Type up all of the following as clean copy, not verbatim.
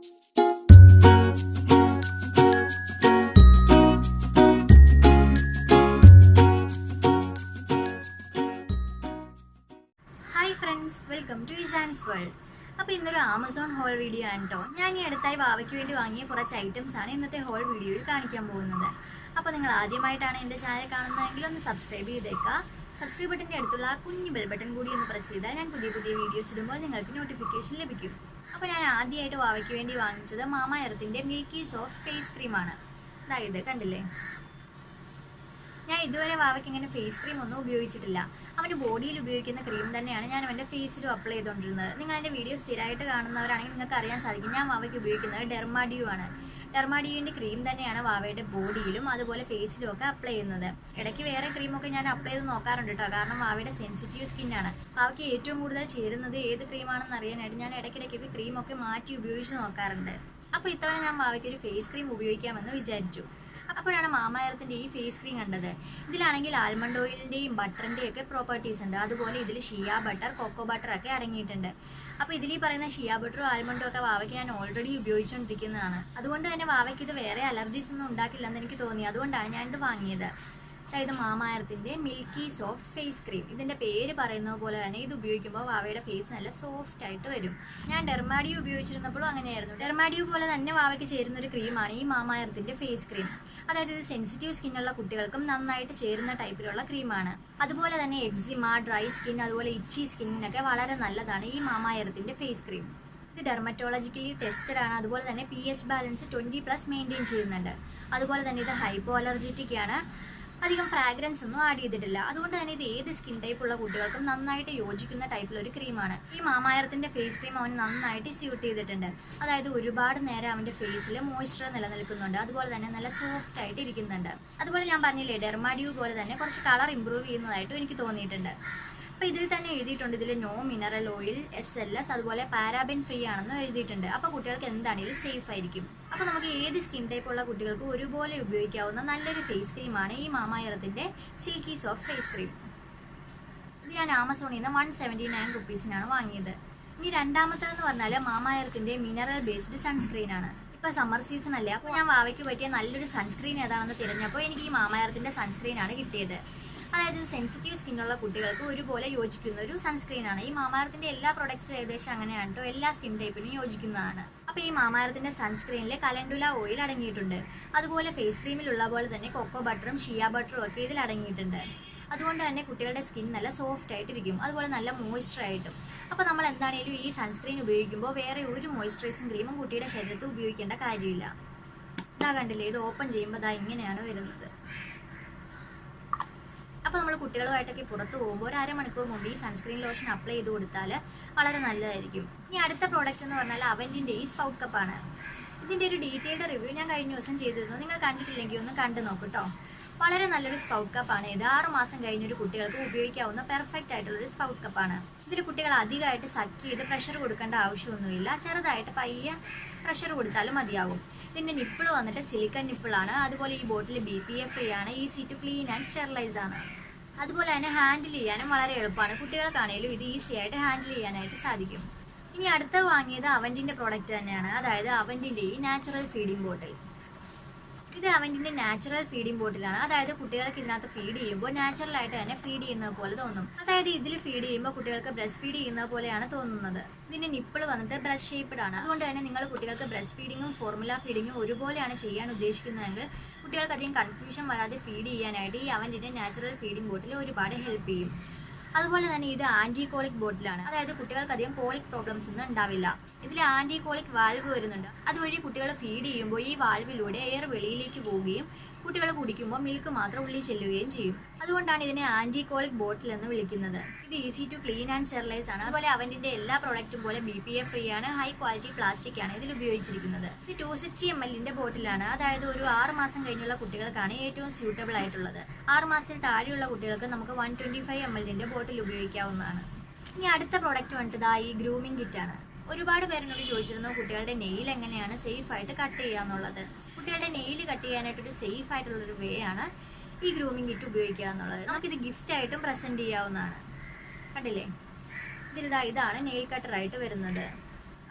Hi friends, welcome to ഇസാൻസ് world. അപ്പോൾ ഇന്നൊരു ആമസോൺ ഹോൾ വീഡിയോ ആണ് കേട്ടോ. ഞാൻ ഈ അടുത്തായി വാവയ്ക്ക് വേണ്ടി വാങ്ങിയ കുറച്ച് ഐറ്റംസ് ആണ് ഇന്നത്തെ ഹോൾ വീഡിയോയിൽ കാണിക്കാൻ പോകുന്നത്. അപ്പോൾ നിങ്ങൾ ആദ്യമായിട്ടാണ് എൻ്റെ ചാനൽ കാണുന്നതെങ്കിൽ ഒന്ന് സബ്സ്ക്രൈബ് ചെയ്തേക്കുക. സബ്സ്ക്രൈബ് ബട്ടൻ്റെ അടുത്തുള്ള ആ കുഞ്ഞു ബെൽ ബട്ടൺ കൂടി ഒന്ന് പ്രസ് ചെയ്താൽ ഞാൻ പുതിയ പുതിയ വീഡിയോസ് ഇടുമ്പോൾ നിങ്ങൾക്ക് നോട്ടിഫിക്കേഷൻ ലഭിക്കും. അപ്പോൾ ഞാൻ ആദ്യമായിട്ട് വാവയ്ക്ക് വേണ്ടി വാങ്ങിച്ചത് മാമ എർത്തിൻ്റെ മിൽക്കി സോഫ്റ്റ് ഫേസ് ക്രീമാണ്. അതായത് കണ്ടില്ലേ, ഞാൻ ഇതുവരെ വാവയ്ക്ക് ഇങ്ങനെ ഫേസ് ക്രീം ഒന്നും ഉപയോഗിച്ചിട്ടില്ല. അവൻ്റെ ബോഡിയിൽ ഉപയോഗിക്കുന്ന ക്രീം തന്നെയാണ് ഞാൻ അവൻ്റെ ഫേസിലും അപ്ലൈ ചെയ്തുകൊണ്ടിരുന്നത്. നിങ്ങൾ എൻ്റെ വീഡിയോ സ്ഥിരമായിട്ട് കാണുന്നവരാണെങ്കിൽ നിങ്ങൾക്ക് അറിയാൻ സാധിക്കും, ഞാൻ വാവയ്ക്ക് ഉപയോഗിക്കുന്നത് ഡെർമാഡ്യൂ ആണ്. ഡെർമാഡ്യൂവിൻ്റെ ക്രീം തന്നെയാണ് വാവയുടെ ബോഡിയിലും അതുപോലെ ഫേസിലും ഒക്കെ അപ്ലൈ ചെയ്യുന്നത്. ഇടയ്ക്ക് വേറെ ക്രീമൊക്കെ ഞാൻ അപ്ലൈ ചെയ്ത് നോക്കാറുണ്ട് കേട്ടോ, കാരണം വാവയുടെ സെൻസിറ്റീവ് സ്കിന്നാണ്. വാവയ്ക്ക് ഏറ്റവും കൂടുതൽ ചേരുന്നത് ഏത് ക്രീമാണെന്ന് അറിയാനായിട്ട് ഞാൻ ഇടയ്ക്കിടയ്ക്കൊക്കെ ക്രീമൊക്കെ മാറ്റി ഉപയോഗിച്ച് നോക്കാറുണ്ട്. അപ്പോൾ ഇത്തവണ ഞാൻ വാവയ്ക്ക് ഒരു ഫേസ് ക്രീം ഉപയോഗിക്കാമെന്ന് വിചാരിച്ചു. അപ്പോഴാണ് മാമ എർത്തിൻ്റെ ഈ ഫേസ് ക്രീം കണ്ടത്. ഇതിലാണെങ്കിൽ ആൽമണ്ട് ഓയിലിൻ്റെയും ബട്ടറിൻ്റെയും ഒക്കെ പ്രോപ്പർട്ടീസ് ഉണ്ട്. അതുപോലെ ഇതിൽ ഷിയ ബട്ടർ, കൊക്കോ ബട്ടർ ഒക്കെ അടങ്ങിയിട്ടുണ്ട്. അപ്പോൾ ഇതിൽ പറയുന്ന ഷിയ ബട്ടറും ആൽമണ്ടും ഒക്കെ വാവയ്ക്ക് ഞാൻ ഓൾറെഡി ഉപയോഗിച്ചുകൊണ്ടിരിക്കുന്നതാണ്. അതുകൊണ്ട് തന്നെ വാവയ്ക്ക് ഇത് വേറെ അലർജീസ് ഒന്നും ഉണ്ടാക്കില്ലെന്ന് എനിക്ക് തോന്നി. അതുകൊണ്ടാണ് ഞാനിത് വാങ്ങിയത്. അതായത് മാമ എർത്തിൻ്റെ മിൽക്കി സോഫ്റ്റ് ഫേസ് ക്രീം. ഇതിൻ്റെ പേര് പറയുന്നത് പോലെ തന്നെ ഇത് ഉപയോഗിക്കുമ്പോൾ വാവയുടെ ഫേസ് നല്ല സോഫ്റ്റ് ആയിട്ട് വരും. ഞാൻ ഡെർമാഡ്യൂ ഉപയോഗിച്ചിരുന്നപ്പോഴും അങ്ങനെയായിരുന്നു. ഡെർമാഡ്യൂ പോലെ തന്നെ വാവയ്ക്ക് ചേരുന്നൊരു ക്രീമാണ് ഈ മാമ എർത്തിൻ്റെ ഫേസ് ക്രീം. അതായത് ഇത് സെൻസിറ്റീവ് സ്കിന്നുള്ള കുട്ടികൾക്കും നന്നായിട്ട് ചേരുന്ന ടൈപ്പിലുള്ള ക്രീമാണ്. അതുപോലെ തന്നെ എക്സിമ, ഡ്രൈ സ്കിൻ, അതുപോലെ ഇച്ചി സ്കിന്നിനൊക്കെ വളരെ നല്ലതാണ് ഈ മാമ എർത്തിൻ്റെ ഫേസ് ക്രീം. ഇത് ഡെർമറ്റോളജിക്കലി ടെസ്റ്റഡ് ആണ്. അതുപോലെ തന്നെ pH ബാലൻസ് 20+ മെയിൻറ്റെയിൻ ചെയ്യുന്നുണ്ട്. അതുപോലെ തന്നെ ഇത് ഹൈപ്പോ അലർജറ്റിക് ആണ്. അധികം ഫ്രാഗ്രൻസ് ഒന്നും ആഡ് ചെയ്തിട്ടില്ല. അതുകൊണ്ട് തന്നെ ഇത് ഏത് സ്കിൻ ടൈപ്പുള്ള കുട്ടികൾക്കും നന്നായിട്ട് യോജിക്കുന്ന ടൈപ്പിലൊരു ക്രീമാണ്. ഈ മാമ എർത്തിൻ്റെ ഫേസ് ക്രീം അവന് നന്നായിട്ട് സ്യൂട്ട് ചെയ്തിട്ടുണ്ട്. അതായത് ഒരുപാട് നേരം അവൻ്റെ ഫേസിൽ മോയ്സ്ചർ നിലനിൽക്കുന്നുണ്ട്. അതുപോലെ തന്നെ നല്ല സോഫ്റ്റ് ആയിട്ട് ഇരിക്കുന്നുണ്ട്. അതുപോലെ ഞാൻ പറഞ്ഞില്ലേ, ഡെർമാഡ്യൂ പോലെ തന്നെ കുറച്ച് കളർ ഇമ്പ്രൂവ് ചെയ്യുന്നതായിട്ടും എനിക്ക് തോന്നിയിട്ടുണ്ട്. അപ്പോൾ ഇതിൽ തന്നെ എഴുതിയിട്ടുണ്ട്, ഇതിൽ നോ മിനറൽ ഓയിൽ, SLS, അതുപോലെ പാരാബെൻ ഫ്രീ ആണെന്ന് എഴുതിയിട്ടുണ്ട്. അപ്പോൾ കുട്ടികൾക്ക് എന്താണെങ്കിലും സേഫ് ആയിരിക്കും. അപ്പോൾ നമുക്ക് ഏത് സ്കിൻ ടൈപ്പുള്ള കുട്ടികൾക്ക് ഒരുപോലെ ഉപയോഗിക്കാവുന്ന നല്ലൊരു ഫേസ് ക്രീമാണ് ഈ മാമ എർത്തിൻ്റെ സിൽക്കി സോഫ്റ്റ് ഫേസ് ക്രീം. ഇത് ഞാൻ ആമസോണിൽ നിന്ന് 179 റുപ്പീസിനാണ് വാങ്ങിയത്. ഇനി രണ്ടാമത്തേതെന്ന് പറഞ്ഞാൽ മാമ എർത്തിൻ്റെ മിനറൽ ബേസ്ഡ് സൺസ്ക്രീൻ ആണ്. ഇപ്പോൾ സമ്മർ സീസൺ അല്ലേ, അപ്പോൾ ഞാൻ വാവയ്ക്ക് പറ്റിയ നല്ലൊരു സൺസ്ക്രീൻ ഏതാണെന്ന് തിരഞ്ഞപ്പോൾ എനിക്ക് ഈ മാമ എർത്തിൻ്റെ സൺസ്ക്രീനാണ് കിട്ടിയത്. അതായത് സെൻസിറ്റീവ് സ്കിന്നുള്ള കുട്ടികൾക്ക് ഒരുപോലെ യോജിക്കുന്ന ഒരു സൺസ്ക്രീനാണ്. ഈ മാമ എർത്തിൻ്റെ എല്ലാ പ്രൊഡക്ട്സും ഏകദേശം അങ്ങനെയാണ് കേട്ടോ, എല്ലാ സ്കിൻ ടൈപ്പിനും യോജിക്കുന്നതാണ്. അപ്പോൾ ഈ മാമ എർത്തിൻ്റെ സൺസ്ക്രീനിൽ കലണ്ടുല ഓയിൽ അടങ്ങിയിട്ടുണ്ട്. അതുപോലെ ഫേസ് ക്രീമിലുള്ള പോലെ തന്നെ കൊക്കോ ബട്ടറും ഷിയ ബട്ടറും ഒക്കെ ഇതിൽ അടങ്ങിയിട്ടുണ്ട്. അതുകൊണ്ട് തന്നെ കുട്ടികളുടെ സ്കിൻ നല്ല സോഫ്റ്റ് ആയിട്ടിരിക്കും, അതുപോലെ നല്ല മോയ്സ്ചർ ആയിട്ടും. അപ്പോൾ നമ്മൾ എന്താണെങ്കിലും ഈ സൺസ്ക്രീൻ ഉപയോഗിക്കുമ്പോൾ വേറെ ഒരു മോയ്സ്ചറൈസിങ് ക്രീമും കുട്ടിയുടെ ശരീരത്തിൽ ഉപയോഗിക്കേണ്ട കാര്യമില്ല. ഇതാ കണ്ടില്ലേ, ഇത് ഓപ്പൺ ചെയ്യുമ്പോൾ ഇതാ ഇങ്ങനെയാണ് വരുന്നത്. അപ്പോൾ നമ്മൾ കുട്ടികളുമായിട്ടൊക്കെ പുറത്ത് പോകുമ്പോൾ ഒരു അരമണിക്കൂർ മുമ്പ് ഈ സൺസ്ക്രീൻ ലോഷൻ അപ്ലൈ ചെയ്ത് കൊടുത്താൽ വളരെ നല്ലതായിരിക്കും. ഇനി അടുത്ത പ്രോഡക്റ്റ് എന്ന് പറഞ്ഞാൽ അവൻ്റിൻ്റെ ഈ സ്പൗട്ട് കപ്പാണ്. ഇതിൻ്റെ ഒരു ഡീറ്റെയിൽഡ് റിവ്യൂ ഞാൻ കഴിഞ്ഞ ദിവസം ചെയ്തിരുന്നു. നിങ്ങൾ കണ്ടിട്ടില്ലെങ്കിൽ ഒന്ന് കണ്ടു നോക്കൂ കേട്ടോ. വളരെ നല്ലൊരു സ്പൗട്ട് കപ്പാണ് ഇത്. 6 മാസം കഴിഞ്ഞൊരു കുട്ടികൾക്ക് ഉപയോഗിക്കാവുന്ന പെർഫെക്റ്റ് ആയിട്ടുള്ളൊരു സ്പൗട്ട് കപ്പാണ്. ഇതിൽ കുട്ടികൾ അധികമായിട്ട് സക്ക് ചെയ്ത് പ്രഷർ കൊടുക്കേണ്ട ആവശ്യമൊന്നുമില്ല. ചെറുതായിട്ട് പയ്യെ പ്രഷർ കൊടുത്താലും മതിയാകും. ഇതിൻ്റെ നിപ്പിൾ വന്നിട്ട് സിലിക്കൺ നിപ്പിളാണ്. അതുപോലെ ഈ ബോട്ടിൽ BPA ഫ്രീ ആണ്. Easy to clean and sterilise ആണ്. അതുപോലെ തന്നെ ഹാൻഡിൽ ചെയ്യാനും വളരെ എളുപ്പമാണ്. കുട്ടികൾക്കാണെങ്കിലും ഇത് ഈസി ആയിട്ട് ഹാൻഡിൽ ചെയ്യാനായിട്ട് സാധിക്കും. ഇനി അടുത്ത വാങ്ങിയത് അവൻ്റിൻ്റെ പ്രോഡക്റ്റ് തന്നെയാണ്. അതായത് അവൻ്റിൻ്റെ ഈ നാച്ചുറൽ ഫീഡിംഗ് ബോട്ടിൽ. ഇത് അവൻ്റിൻ്റെ നാച്ചുറൽ ഫീഡിംഗ് ബോട്ടിലാണ്. അതായത് കുട്ടികൾക്ക് ഇതിനകത്ത് ഫീഡ് ചെയ്യുമ്പോൾ നാച്ചുറലായിട്ട് തന്നെ ഫീഡ് ചെയ്യുന്നത് പോലെ തോന്നും. അതായത് ഇതിൽ ഫീഡ് ചെയ്യുമ്പോൾ കുട്ടികൾക്ക് ബ്രസ്റ്റ് ഫീഡ് ചെയ്യുന്നത് പോലെയാണ് തോന്നുന്നത്. ഇതിൻ്റെ നിപ്പിൾ വന്നിട്ട് ബ്രസ്റ്റ് ഷേപ്പ്ഡ് ആണ്. അതുകൊണ്ട് തന്നെ നിങ്ങൾ കുട്ടികൾക്ക് ബ്രസ്റ്റ് ഫീഡിങ്ങും ഫോർമുല ഫീഡിങ്ങും ഒരുപോലെയാണ് ചെയ്യാൻ ഉദ്ദേശിക്കുന്നതെങ്കിൽ കുട്ടികൾക്ക് അധികം കൺഫ്യൂഷൻ വരാതെ ഫീഡ് ചെയ്യാനായിട്ട് ഈ അവൻ്റിൻ്റെ നാച്ചുറൽ ഫീഡിംഗ് ബോട്ടിൽ ഒരുപാട് ഹെൽപ്പ് ചെയ്യും. അതുപോലെ തന്നെ ഇത് ആൻറ്റി കോളിക് ബോട്ടിലാണ്. അതായത് കുട്ടികൾക്ക് അധികം കോളിക് പ്രോബ്ലംസ് ഒന്നും ഉണ്ടാവില്ല. ഇതിൽ ആൻറ്റി കോളിക് വാൽവ് വരുന്നുണ്ട്. അതുവഴി കുട്ടികൾ ഫീഡ് ചെയ്യുമ്പോൾ ഈ വാൽവിലൂടെ എയർ വെളിയിലേക്ക് പോവുകയും കുട്ടികൾ കുടിക്കുമ്പോൾ മിൽക്ക് മാത്രം ഉള്ളിൽ ചെല്ലുകയും ചെയ്യും. അതുകൊണ്ടാണ് ഇതിനെ ആൻറ്റി കോളിക് ബോട്ടിൽ എന്ന് വിളിക്കുന്നത്. ഇത് easy to clean and sterilise ആണ്. അതുപോലെ അവൻ്റിൻ്റെ എല്ലാ പ്രോഡക്റ്റും പോലെ BPA ഫ്രീ ആണ്. ഹൈ ക്വാളിറ്റി പ്ലാസ്റ്റിക് ആണ് ഇതിൽ ഉപയോഗിച്ചിരിക്കുന്നത്. ഇത് 260 ml ബോട്ടിലാണ്. അതായത് ഒരു 6 മാസം കഴിഞ്ഞുള്ള കുട്ടികൾക്കാണ് ഏറ്റവും സ്യൂട്ടബിൾ ആയിട്ടുള്ളത്. 6 മാസത്തിൽ താഴെയുള്ള കുട്ടികൾക്ക് നമുക്ക് 125 ml ബോട്ടിൽ ഉപയോഗിക്കാവുന്നതാണ്. ഇനി അടുത്ത പ്രോഡക്റ്റ് വന്നിട്ട് ഈ ഗ്രൂമിംഗ് കിറ്റാണ്. ഒരുപാട് പേരെന്നോട് ചോദിച്ചിരുന്നു കുട്ടികളുടെ നെയിൽ എങ്ങനെയാണ് സേഫായിട്ട് കട്ട് ചെയ്യുക എന്നുള്ളത്. കുട്ടികളുടെ നെയിൽ കട്ട് ചെയ്യാനായിട്ടൊരു സേഫ് ആയിട്ടുള്ളൊരു വേ ആണ് ഈ ഗ്രൂമിംഗ് കിറ്റ് ഉപയോഗിക്കുക എന്നുള്ളത്. നമുക്കിത് ഗിഫ്റ്റായിട്ടും പ്രസൻറ്റ് ചെയ്യാവുന്നതാണ്. കണ്ടില്ലേ, ഇതാണ് നെയിൽ കട്ടറായിട്ട് വരുന്നത്.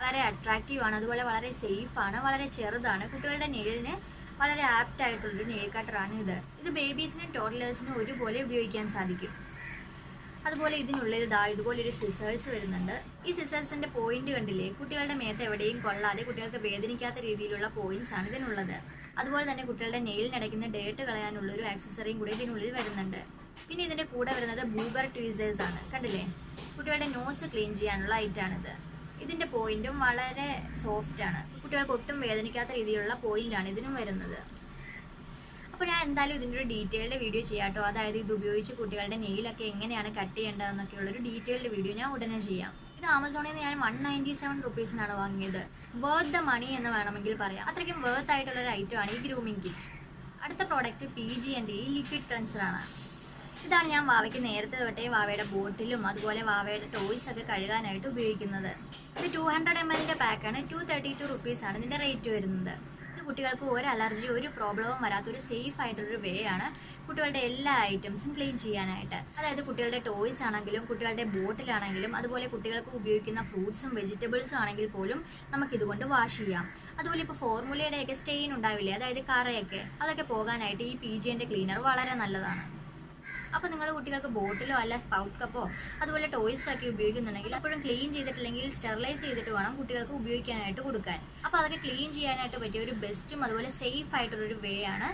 വളരെ അട്രാക്റ്റീവ് ആണ്, അതുപോലെ വളരെ സേഫ് ആണ്, വളരെ ചെറുതാണ്. കുട്ടികളുടെ നെയിലിന് വളരെ ആപ്റ്റ് ആയിട്ടുള്ളൊരു നെയിൽ കട്ടറാണ് ഇത് ബേബീസിനും ടോഡ്ലേഴ്സിനും ഒരുപോലെ ഉപയോഗിക്കാൻ സാധിക്കും. അതുപോലെ ഇതിനുള്ളിൽ ഇതുപോലൊരു സിസേഴ്സ് വരുന്നുണ്ട്. ഈ സിസേഴ്സിന്റെ പോയിന്റ് കണ്ടില്ലേ, കുട്ടികളുടെ മേത്ത് എവിടെയും കൊള്ളാതെ കുട്ടികൾക്ക് വേദനിക്കാത്ത രീതിയിലുള്ള പോയിന്റ്സ് ആണ് ഇതിനുള്ളത്. അതുപോലെ തന്നെ കുട്ടികളുടെ നെയിലിനടയ്ക്കുന്ന ഡേറ്റ് കളയാനുള്ള ഒരു ആക്സസറിയും കൂടി ഇതിനുള്ളിൽ വരുന്നുണ്ട്. പിന്നെ ഇതിന്റെ കൂടെ വരുന്നത് ബൂഗർ ട്വീസേഴ്സ് ആണ്. കണ്ടില്ലേ, കുട്ടികളുടെ നോസ് ക്ലീൻ ചെയ്യാനുള്ള ഐറ്റാണിത്. ഇതിന്റെ പോയിന്റും വളരെ സോഫ്റ്റ് ആണ്, കുട്ടികൾക്ക് ഒട്ടും വേദനിക്കാത്ത രീതിയിലുള്ള പോയിന്റ് ആണ് ഇതിനും വരുന്നത്. അപ്പോൾ ഞാൻ എന്തായാലും ഇതിൻ്റെ ഒരു ഡീറ്റെയിൽഡ് വീഡിയോ ചെയ്യാട്ടോ. അതായത് ഇത് ഉപയോഗിച്ച് കുട്ടികളുടെ നെയിലൊക്കെ എങ്ങനെയാണ് കട്ട് ചെയ്യേണ്ടതെന്നൊക്കെയുള്ളൊരു ഡീറ്റെയിൽഡ് വീഡിയോ ഞാൻ ഉടനെ ചെയ്യാം. ഇത് ആമസോണിൽ നിന്ന് ഞാൻ 197 റുപ്പീസിനാണ് വാങ്ങിയത്. വേർത്ത് ദ മണി എന്ന് വേണമെങ്കിൽ പറയാം. അത്രയ്ക്കും വേർത്ത് ആയിട്ടുള്ളൊരു ഐറ്റമാണ് ഈ ഗ്രൂമിംഗ് കിറ്റ്. അടുത്ത പ്രോഡക്റ്റ് PG&E ലിക്വിഡ് ക്ലെൻസറാണ്. ഇതാണ് ഞാൻ വാവയ്ക്ക് നേരത്തെ തൊട്ടേ വാവയുടെ ബോട്ടിലും അതുപോലെ വാവയുടെ ടോയ്സ് ഒക്കെ കഴുകാനായിട്ട് ഉപയോഗിക്കുന്നത്. ഇത് 200 ml പാക്കാണ്. 232 റുപ്പീസാണ് ഇതിൻ്റെ റേറ്റ് വരുന്നത്. ഇത് കുട്ടികൾക്ക് ഒരു അലർജി ഒരു പ്രോബ്ലവും വരാത്തൊരു സേഫ് ആയിട്ടുള്ളൊരു വേ ആണ് കുട്ടികളുടെ എല്ലാ ഐറ്റംസും ക്ലീൻ ചെയ്യാനായിട്ട്. അതായത് കുട്ടികളുടെ ടോയ്സ് ആണെങ്കിലും കുട്ടികളുടെ ബോട്ടിലാണെങ്കിലും അതുപോലെ കുട്ടികൾക്ക് ഉപയോഗിക്കുന്ന ഫ്രൂട്ട്സും വെജിറ്റബിൾസും ആണെങ്കിൽ പോലും നമുക്കിതുകൊണ്ട് വാഷ് ചെയ്യാം. അതുപോലെ ഇപ്പോൾ ഫോർമുലയുടെയൊക്കെ സ്റ്റെയിൻ ഉണ്ടാവില്ലേ, അതായത് കറയൊക്കെ, അതൊക്കെ പോകാനായിട്ട് ഈ PG&E ക്ലീനർ വളരെ നല്ലതാണ്. അപ്പോൾ നിങ്ങൾ കുട്ടികൾക്ക് ബോട്ടിലോ അല്ല സ്പൗട്ട് കപ്പോ അതുപോലെ ടോയ്സ് ഒക്കെ ഉപയോഗിക്കുന്നുണ്ടെങ്കിൽ അപ്പോഴും ക്ലീൻ ചെയ്തിട്ടില്ലെങ്കിൽ സ്റ്റെറിലൈസ് ചെയ്തിട്ട് വേണം കുട്ടികൾക്ക് ഉപയോഗിക്കാനായിട്ട് കൊടുക്കാൻ. അപ്പോൾ അതൊക്കെ ക്ലീൻ ചെയ്യാനായിട്ട് പറ്റിയ ഒരു ബെസ്റ്റും അതുപോലെ സേഫ് ആയിട്ടുള്ളൊരു വേ ആണ്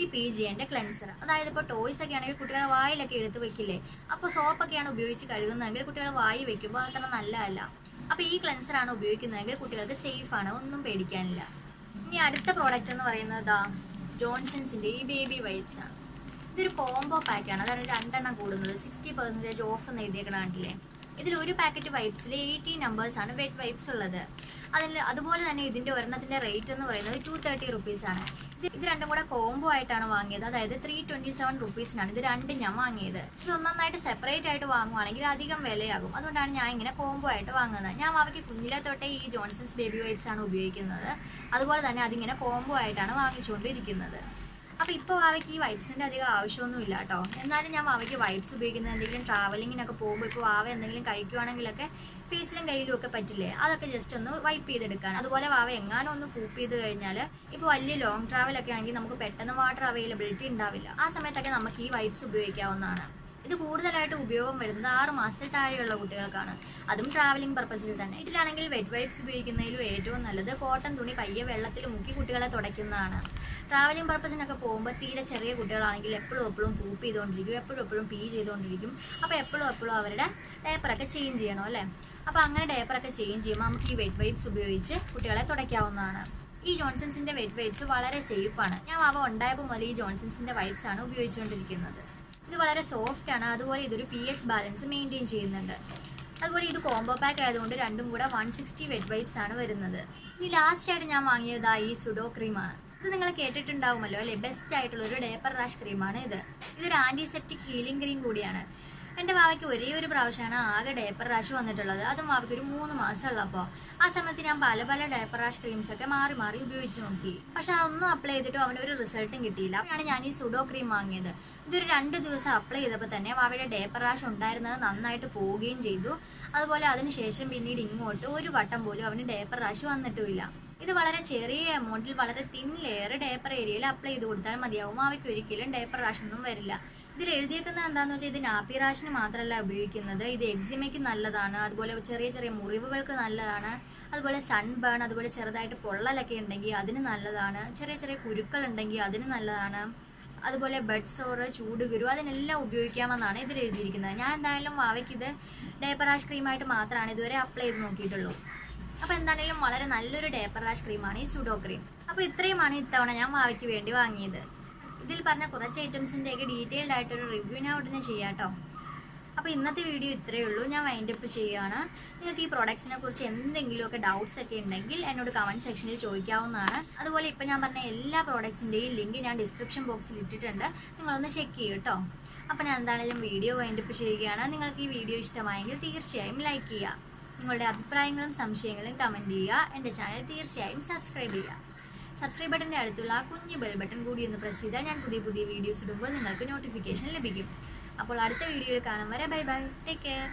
ഈ PG&E ക്ലെൻസർ. അതായത് ഇപ്പോൾ ടോയ്സ് ഒക്കെ ആണെങ്കിൽ കുട്ടികളെ വായിലൊക്കെ എടുത്ത് വെക്കില്ലേ, അപ്പോൾ സോപ്പൊക്കെയാണ് ഉപയോഗിച്ച് കഴുകുന്നതെങ്കിൽ കുട്ടികളെ വായി വെക്കുമ്പോൾ അത്ര നല്ലതല്ല. അപ്പോൾ ഈ ക്ലെൻസറാണ് ഉപയോഗിക്കുന്നതെങ്കിൽ കുട്ടികൾക്ക് സേഫാണ്, ഒന്നും പേടിക്കാനില്ല. ഇനി അടുത്ത പ്രോഡക്റ്റ് എന്ന് പറയുന്നത് ജോൺസൺസിൻ്റെ ഈ ബേബി വൈപ്സ് ആണ്. ഇതൊരു കോംബോ പാക്കാണ്, അതാണ് 2 എണ്ണം കൂടുന്നത്. 60% ഓഫ് എന്ന് എഴുതിയേക്കണാണ്ടില്ലേ. ഇതിൽ ഒരു പാക്കറ്റ് വൈപ്സിൽ 18 നമ്പേഴ്സാണ് വെറ്റ് വൈപ്സ് ഉള്ളത്. അതുപോലെ തന്നെ ഇതിൻ്റെ ഒരെണ്ണത്തിൻ്റെ റേറ്റ് എന്ന് പറയുന്നത് 230 റുപ്പീസാണ്. ഇത് രണ്ടും കൂടെ കോംബോ ആയിട്ടാണ് വാങ്ങിയത്. അതായത് 327 റുപ്പീസിനാണ് ഇത് രണ്ടും ഞാൻ വാങ്ങിയത്. ഇത് ഒന്നൊന്നായിട്ട് സെപ്പറേറ്റ് ആയിട്ട് വാങ്ങുവാണെങ്കിൽ അധികം വിലയാകും. അതുകൊണ്ടാണ് ഞാൻ ഇങ്ങനെ കോംബോ ആയിട്ട് വാങ്ങുന്നത്. ഞാൻ അവയ്ക്ക് കുഞ്ഞിലെ തൊട്ടേ ഈ ജോൺസൺസ് ബേബി വൈപ്സ് ആണ് ഉപയോഗിക്കുന്നത്. അതുപോലെ തന്നെ അതിങ്ങനെ കോംബോ ആയിട്ടാണ് വാങ്ങിച്ചുകൊണ്ടിരിക്കുന്നത്. അപ്പോൾ ഇപ്പോൾ വാവയ്ക്ക് ഈ വൈപ്സിൻ്റെ അധികം ആവശ്യമൊന്നുമില്ല കേട്ടോ. എന്നാലും ഞാൻ വാവയ്ക്ക് വൈപ്സ് ഉപയോഗിക്കുന്നത് എന്തെങ്കിലും ട്രാവലിങ്ങിനൊക്കെ പോകുമ്പോൾ ഇപ്പോൾ വാവ എന്തെങ്കിലും കഴിക്കുവാണെങ്കിലൊക്കെ ഫേസിലും കയ്യിലും ഒക്കെ പറ്റില്ലേ, അതൊക്കെ ജസ്റ്റ് ഒന്ന് വൈപ്പ് ചെയ്തെടുക്കാൻ. അതുപോലെ വാവ എങ്ങാനും ഒന്ന് കൂപ്പ് ചെയ്ത് കഴിഞ്ഞാൽ ഇപ്പോൾ വലിയ ലോങ് ട്രാവലൊക്കെ ആണെങ്കിൽ നമുക്ക് പെട്ടെന്ന് വാട്ടർ അവൈലബിലിറ്റി ഉണ്ടാവില്ല. ആ സമയത്തൊക്കെ നമുക്ക് ഈ വൈപ്സ് ഉപയോഗിക്കാവുന്നതാണ്. ഇത് കൂടുതലായിട്ട് ഉപയോഗം വരുന്നത് 6 മാസത്തിൽ താഴെയുള്ള കുട്ടികൾക്കാണ്, അതും ട്രാവലിംഗ് പർപ്പസിൽ തന്നെ. ഇതിലാണെങ്കിൽ വെറ്റ് വൈപ്സ് ഉപയോഗിക്കുന്നതിലും ഏറ്റവും നല്ലത് കോട്ടൺ തുണി പയ്യെ വെള്ളത്തിൽ മുക്കി കുട്ടികളെ തുടയ്ക്കുന്നതാണ്. ട്രാവലിംഗ് പർപ്പസിനൊക്കെ പോകുമ്പോൾ തീരെ ചെറിയ കുട്ടികളാണെങ്കിൽ എപ്പോഴും പൂപ്പ് ചെയ്തുകൊണ്ടിരിക്കും, എപ്പോഴും പീ ചെയ്തുകൊണ്ടിരിക്കും. അപ്പോൾ എപ്പോഴും അവരുടെ ഡയപ്പറൊക്കെ ചേഞ്ച് ചെയ്യണം അല്ലേ. അപ്പോൾ അങ്ങനെ ഡയപ്പറൊക്കെ ചേഞ്ച് ചെയ്യുമ്പോൾ നമുക്ക് ഈ വെറ്റ് വൈപ്സ് ഉപയോഗിച്ച് കുട്ടികളെ തുടയ്ക്കാവുന്നതാണ്. ഈ ജോൺസൺസിൻ്റെ വെറ്റ് വൈപ്സ് വളരെ സേഫാണ്. ഞാൻ വാവ ഉണ്ടായപ്പോൾ മുതൽ ഈ ജോൺസൺസിൻ്റെ വൈപ്സ് ആണ് ഉപയോഗിച്ചുകൊണ്ടിരിക്കുന്നത്. ഇത് വളരെ സോഫ്റ്റ് ആണ്. അതുപോലെ ഇതൊരു pH ബാലൻസ് മെയിൻറ്റെയിൻ ചെയ്യുന്നുണ്ട്. അതുപോലെ ഇത് കോംബോ പാക്ക് ആയതുകൊണ്ട് രണ്ടും കൂടെ 160 വെറ്റ് വൈപ്സ് ആണ് വരുന്നത്. ഇനി ലാസ്റ്റ് ആയിട്ട് ഞാൻ വാങ്ങിയത് ഈ സുഡോ ക്രീമാണ്. ഇത് നിങ്ങൾ കേട്ടിട്ടുണ്ടാവുമല്ലോ അല്ലേ, ബെസ്റ്റ് ആയിട്ടുള്ളൊരു ഡേപ്പർ റാഷ് ക്രീമാണ് ഇത്. ഇതൊരു ആൻറ്റിസെപ്റ്റിക് ഹീലിംഗ് ക്രീം കൂടിയാണ്. എൻ്റെ വാവയ്ക്ക് ഒരേ ഒരു പ്രാവശ്യമാണ് ആകെ ഡേപ്പർ റാഷ് വന്നിട്ടുള്ളത്. അതും വാവയ്ക്ക് ഒരു 3 മാസം ഉള്ളപ്പോൾ. ആ സമയത്ത് ഞാൻ പല ഡേപ്പർ റാഷ് ക്രീംസൊക്കെ മാറി ഉപയോഗിച്ച് നോക്കി. പക്ഷെ അതൊന്നും അപ്ലൈ ചെയ്തിട്ടും അവനൊരു റിസൾട്ടും കിട്ടിയില്ല. അപ്പോഴാണ് ഞാൻ ഈ സുഡോ ക്രീം വാങ്ങിയത്. ഇതൊരു 2 ദിവസം അപ്ലൈ ചെയ്തപ്പോൾ തന്നെ വാവയുടെ ഡേപ്പർ റാഷ് ഉണ്ടായിരുന്നത് നന്നായിട്ട് പോവുകയും ചെയ്തു. അതുപോലെ അതിനുശേഷം പിന്നീട് ഇങ്ങോട്ട് ഒരു വട്ടം പോലും അവന് ഡേപ്പർ റാഷ് വന്നിട്ടുമില്ല. ഇത് വളരെ ചെറിയ എമൗണ്ടിൽ വളരെ തിൻ ലെയർ ഡേപ്പർ ഏരിയയിൽ അപ്ലൈ ചെയ്ത് കൊടുത്താൽ മതിയാവും. അവയ്ക്ക് ഒരിക്കലും ഡേപ്പർ റാഷൊന്നും വരില്ല. ഇതിൽ എഴുതിയേക്കുന്നത് എന്താണെന്ന് വെച്ചാൽ ഇത് നാപ്പി റാഷിന് മാത്രമല്ല ഉപയോഗിക്കുന്നത്, ഇത് എക്സിമയ്ക്ക് നല്ലതാണ്, അതുപോലെ ചെറിയ മുറിവുകൾക്ക് നല്ലതാണ്, അതുപോലെ സൺബേൺ, അതുപോലെ ചെറുതായിട്ട് പൊള്ളലൊക്കെ ഉണ്ടെങ്കിൽ അതിന് നല്ലതാണ്, ചെറിയ കുരുക്കൾ ഉണ്ടെങ്കിൽ അതിന് നല്ലതാണ്, അതുപോലെ ബെഡ് സോറ്, ചൂടുകുരു, അതിനെല്ലാം ഉപയോഗിക്കാമെന്നാണ് ഇതിൽ എഴുതിയിരിക്കുന്നത്. ഞാൻ എന്തായാലും വാവയ്ക്ക് ഇത് ഡേപ്പർ റാഷ് ക്രീമായിട്ട് മാത്രമാണ് ഇതുവരെ അപ്ലൈ ചെയ്ത് നോക്കിയിട്ടുള്ളൂ. അപ്പോൾ എന്താണെങ്കിലും വളരെ നല്ലൊരു ഡേപ്പർ റാഷ് ക്രീമാണ് ഈ സുഡോ ക്രീം. അപ്പോൾ ഇത്രയുമാണ് ഇത്തവണ ഞാൻ വാവയ്ക്ക് വേണ്ടി വാങ്ങിയത്. ഇതിൽ പറഞ്ഞ കുറച്ച് ഐറ്റംസിൻ്റെയൊക്കെ ഡീറ്റെയിൽഡ് ആയിട്ടൊരു റിവ്യൂ ഞാൻ ഉടനെ ചെയ്യാം കേട്ടോ. അപ്പോൾ ഇന്നത്തെ വീഡിയോ ഇത്രയേ ഉള്ളൂ. ഞാൻ വൈൻഡപ്പ് ചെയ്യുകയാണ്. നിങ്ങൾക്ക് ഈ പ്രോഡക്ട്സിനെ കുറിച്ച് എന്തെങ്കിലുമൊക്കെ ഡൗട്ട്സ് ഒക്കെ ഉണ്ടെങ്കിൽ എന്നോട് കമൻറ്റ് സെക്ഷനിൽ ചോദിക്കാവുന്നതാണ്. അതുപോലെ ഇപ്പോൾ ഞാൻ പറഞ്ഞ എല്ലാ പ്രോഡക്ട്സിൻ്റെയും ലിങ്ക് ഞാൻ ഡിസ്ക്രിപ്ഷൻ ബോക്സിൽ ഇട്ടിട്ടുണ്ട്, നിങ്ങളൊന്ന് ചെക്ക് ചെയ്യൂ കേട്ടോ. അപ്പോൾ ഞാൻ എന്താണെങ്കിലും വീഡിയോ വൈൻഡപ്പ് ചെയ്യുകയാണ്. നിങ്ങൾക്ക് ഈ വീഡിയോ ഇഷ്ടമായെങ്കിൽ തീർച്ചയായും ലൈക്ക് ചെയ്യുക. നിങ്ങളുടെ അഭിപ്രായങ്ങളും സംശയങ്ങളും കമൻറ്റ് ചെയ്യുക. എൻ്റെ ചാനൽ തീർച്ചയായും സബ്സ്ക്രൈബ് ചെയ്യുക. സബ്സ്ക്രൈബ് ബട്ടൻ്റെ അടുത്തുള്ള ആ കുഞ്ഞു ബെൽ ബട്ടൺ കൂടി ഒന്ന് പ്രസ് ചെയ്താൽ ഞാൻ പുതിയ വീഡിയോസ് ഇടുമ്പോൾ നിങ്ങൾക്ക് നോട്ടിഫിക്കേഷൻ ലഭിക്കും. അപ്പോൾ അടുത്ത വീഡിയോയിൽ കാണും വരെ ബൈ, ടേക്ക് കെയർ.